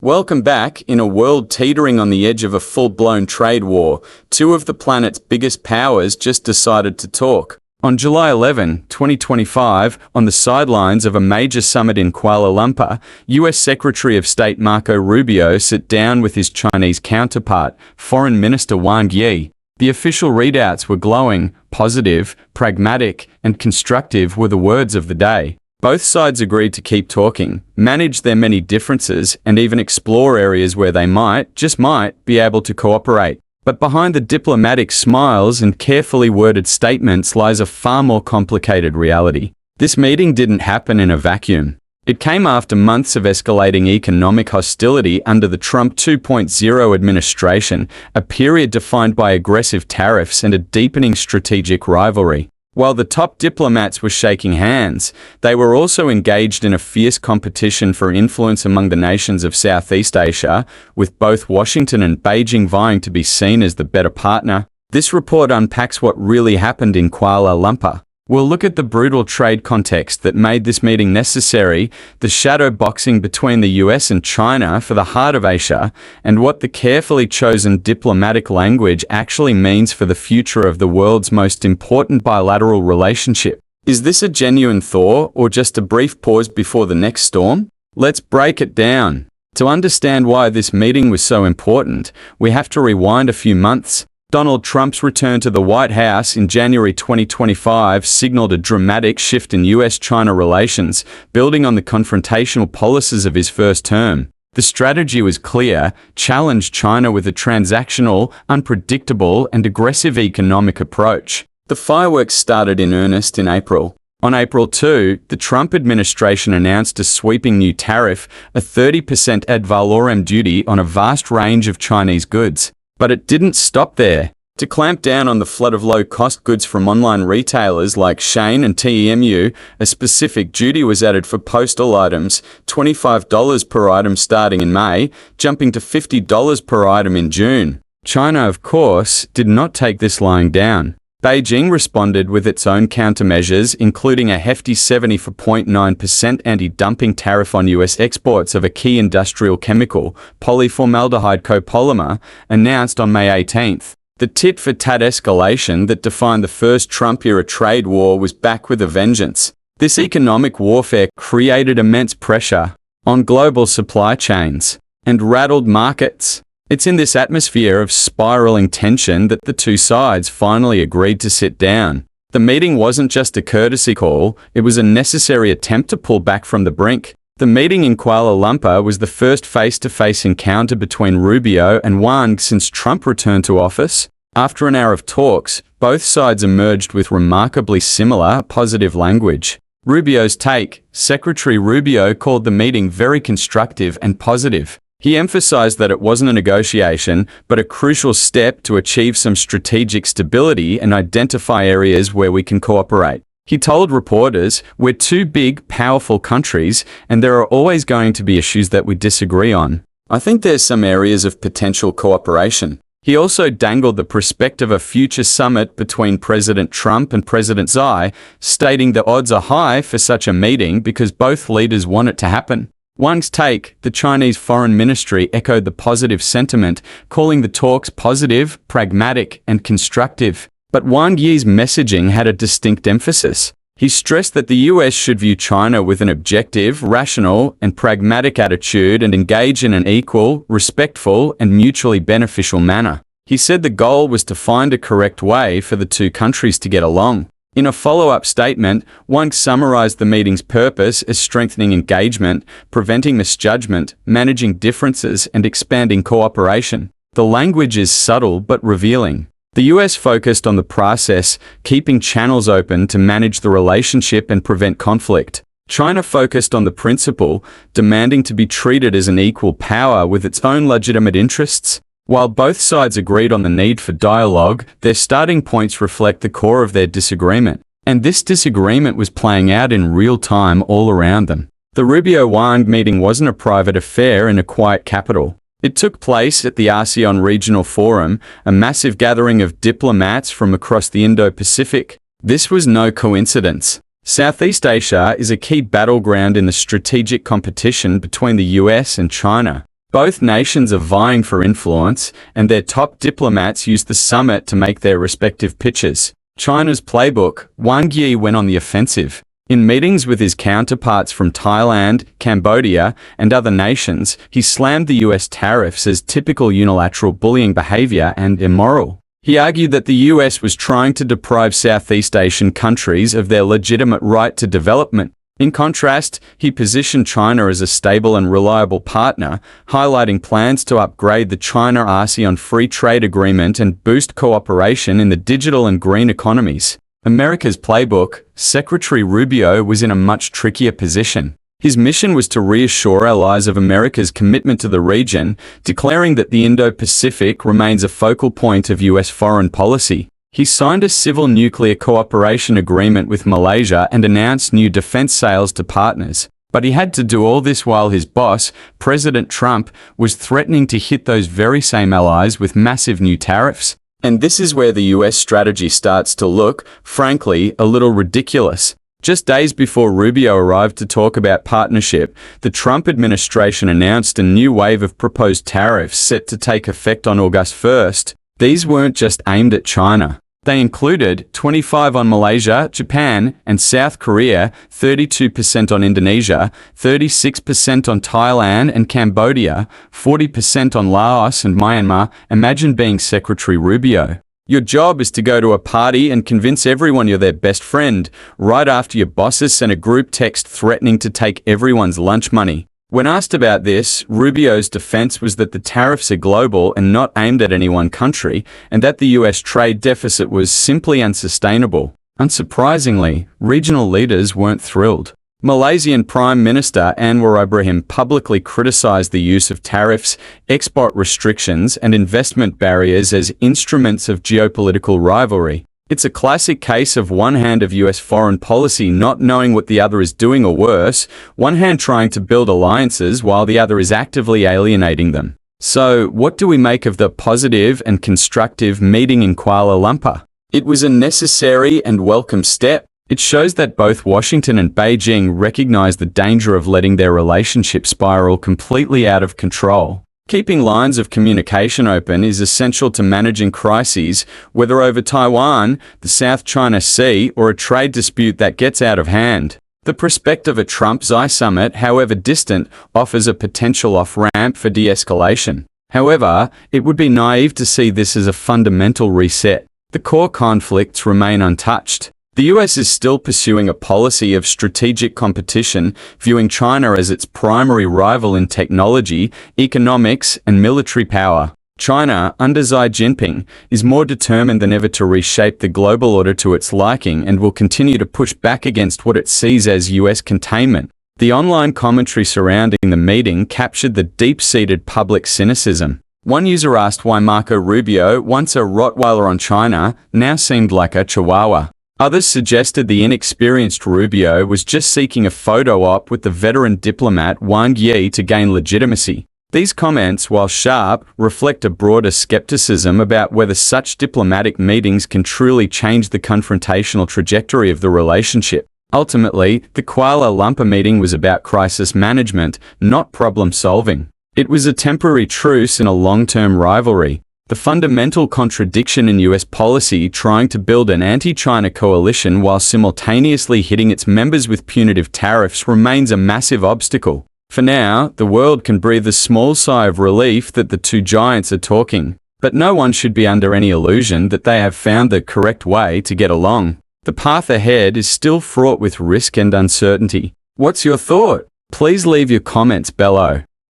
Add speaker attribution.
Speaker 1: Welcome back. In a world teetering on the edge of a full-blown trade war, two of the planet's biggest powers just decided to talk. On July 11, 2025, on the sidelines of a major summit in Kuala Lumpur, US Secretary of State Marco Rubio sat down with his Chinese counterpart, Foreign Minister Wang Yi. The official readouts were glowing, positive, pragmatic, and constructive were the words of the day. Both sides agreed to keep talking, manage their many differences, and even explore areas where they might, just might, be able to cooperate. But behind the diplomatic smiles and carefully worded statements lies a far more complicated reality. This meeting didn't happen in a vacuum. It came after months of escalating economic hostility under the Trump 2.0 administration, a period defined by aggressive tariffs and a deepening strategic rivalry. While the top diplomats were shaking hands, they were also engaged in a fierce competition for influence among the nations of Southeast Asia, with both Washington and Beijing vying to be seen as the better partner. This report unpacks what really happened in Kuala Lumpur. We'll look at the brutal trade context that made this meeting necessary, the shadow boxing between the US and China for the heart of Asia, and what the carefully chosen diplomatic language actually means for the future of the world's most important bilateral relationship. Is this a genuine thaw or just a brief pause before the next storm? Let's break it down. To understand why this meeting was so important, we have to rewind a few months. Donald Trump's return to the White House in January 2025 signaled a dramatic shift in US-China relations, building on the confrontational policies of his first term. The strategy was clear: challenge China with a transactional, unpredictable, and aggressive economic approach. The fireworks started in earnest in April. On April 2, the Trump administration announced a sweeping new tariff, a 30% ad valorem duty on a vast range of Chinese goods. But it didn't stop there. To clamp down on the flood of low-cost goods from online retailers like Shein and Temu, a specific duty was added for postal items, $25 per item starting in May, jumping to $50 per item in June. China, of course, did not take this lying down. Beijing responded with its own countermeasures, including a hefty 74.9% anti-dumping tariff on US exports of a key industrial chemical, polyformaldehyde copolymer, announced on May 18. The tit-for-tat escalation that defined the first Trump-era trade war was back with a vengeance. This economic warfare created immense pressure on global supply chains and rattled markets. It's in this atmosphere of spiraling tension that the two sides finally agreed to sit down. The meeting wasn't just a courtesy call, it was a necessary attempt to pull back from the brink. The meeting in Kuala Lumpur was the first face-to-face encounter between Rubio and Wang since Trump returned to office. After an hour of talks, both sides emerged with remarkably similar, positive language. Rubio's take: Secretary Rubio called the meeting very constructive and positive. He emphasized that it wasn't a negotiation, but a crucial step to achieve some strategic stability and identify areas where we can cooperate. He told reporters, "We're two big, powerful countries, and there are always going to be issues that we disagree on. I think there's some areas of potential cooperation." He also dangled the prospect of a future summit between President Trump and President Xi, stating the odds are high for such a meeting because both leaders want it to happen. Wang's take: the Chinese Foreign Ministry echoed the positive sentiment, calling the talks positive, pragmatic, and constructive. But Wang Yi's messaging had a distinct emphasis. He stressed that the US should view China with an objective, rational, and pragmatic attitude and engage in an equal, respectful, and mutually beneficial manner. He said the goal was to find a correct way for the two countries to get along. In a follow-up statement, Wang summarized the meeting's purpose as strengthening engagement, preventing misjudgment, managing differences, and expanding cooperation. The language is subtle but revealing. The US focused on the process, keeping channels open to manage the relationship and prevent conflict. China focused on the principle, demanding to be treated as an equal power with its own legitimate interests. While both sides agreed on the need for dialogue, their starting points reflect the core of their disagreement. And this disagreement was playing out in real time all around them. The Rubio Wang meeting wasn't a private affair in a quiet capital. It took place at the ASEAN Regional Forum, a massive gathering of diplomats from across the Indo-Pacific. This was no coincidence. Southeast Asia is a key battleground in the strategic competition between the US and China. Both nations are vying for influence, and their top diplomats use the summit to make their respective pitches. China's playbook, Wang Yi went on the offensive. In meetings with his counterparts from Thailand, Cambodia, and other nations, he slammed the US tariffs as typical unilateral bullying behavior and immoral. He argued that the US was trying to deprive Southeast Asian countries of their legitimate right to development. In contrast, he positioned China as a stable and reliable partner, highlighting plans to upgrade the China-ASEAN Free Trade Agreement and boost cooperation in the digital and green economies. America's playbook, Secretary Rubio was in a much trickier position. His mission was to reassure allies of America's commitment to the region, declaring that the Indo-Pacific remains a focal point of US foreign policy. He signed a civil nuclear cooperation agreement with Malaysia and announced new defense sales to partners. But he had to do all this while his boss, President Trump, was threatening to hit those very same allies with massive new tariffs. And this is where the US strategy starts to look, frankly, a little ridiculous. Just days before Rubio arrived to talk about partnership, the Trump administration announced a new wave of proposed tariffs set to take effect on August 1st. These weren't just aimed at China. They included 25% on Malaysia, Japan, and South Korea, 32% on Indonesia, 36% on Thailand and Cambodia, 40% on Laos and Myanmar. Imagine being Secretary Rubio. Your job is to go to a party and convince everyone you're their best friend, right after your bosses sent a group text threatening to take everyone's lunch money. When asked about this, Rubio's defense was that the tariffs are global and not aimed at any one country, and that the US trade deficit was simply unsustainable. Unsurprisingly, regional leaders weren't thrilled. Malaysian Prime Minister Anwar Ibrahim publicly criticized the use of tariffs, export restrictions, and investment barriers as instruments of geopolitical rivalry. It's a classic case of one hand of US foreign policy not knowing what the other is doing, or worse, one hand trying to build alliances while the other is actively alienating them. So, what do we make of the positive and constructive meeting in Kuala Lumpur? It was a necessary and welcome step. It shows that both Washington and Beijing recognize the danger of letting their relationship spiral completely out of control. Keeping lines of communication open is essential to managing crises, whether over Taiwan, the South China Sea, or a trade dispute that gets out of hand. The prospect of a Trump-Xi summit, however distant, offers a potential off-ramp for de-escalation. However, it would be naive to see this as a fundamental reset. The core conflicts remain untouched. The US is still pursuing a policy of strategic competition, viewing China as its primary rival in technology, economics, and military power. China, under Xi Jinping, is more determined than ever to reshape the global order to its liking and will continue to push back against what it sees as US containment. The online commentary surrounding the meeting captured the deep-seated public cynicism. One user asked why Marco Rubio, once a Rottweiler on China, now seemed like a Chihuahua. Others suggested the inexperienced Rubio was just seeking a photo op with the veteran diplomat Wang Yi to gain legitimacy. These comments, while sharp, reflect a broader skepticism about whether such diplomatic meetings can truly change the confrontational trajectory of the relationship. Ultimately, the Kuala Lumpur meeting was about crisis management, not problem solving. It was a temporary truce in a long-term rivalry. The fundamental contradiction in US policy, trying to build an anti-China coalition while simultaneously hitting its members with punitive tariffs, remains a massive obstacle. For now, the world can breathe a small sigh of relief that the two giants are talking, but no one should be under any illusion that they have found the correct way to get along. The path ahead is still fraught with risk and uncertainty. What's your thought? Please leave your comments below.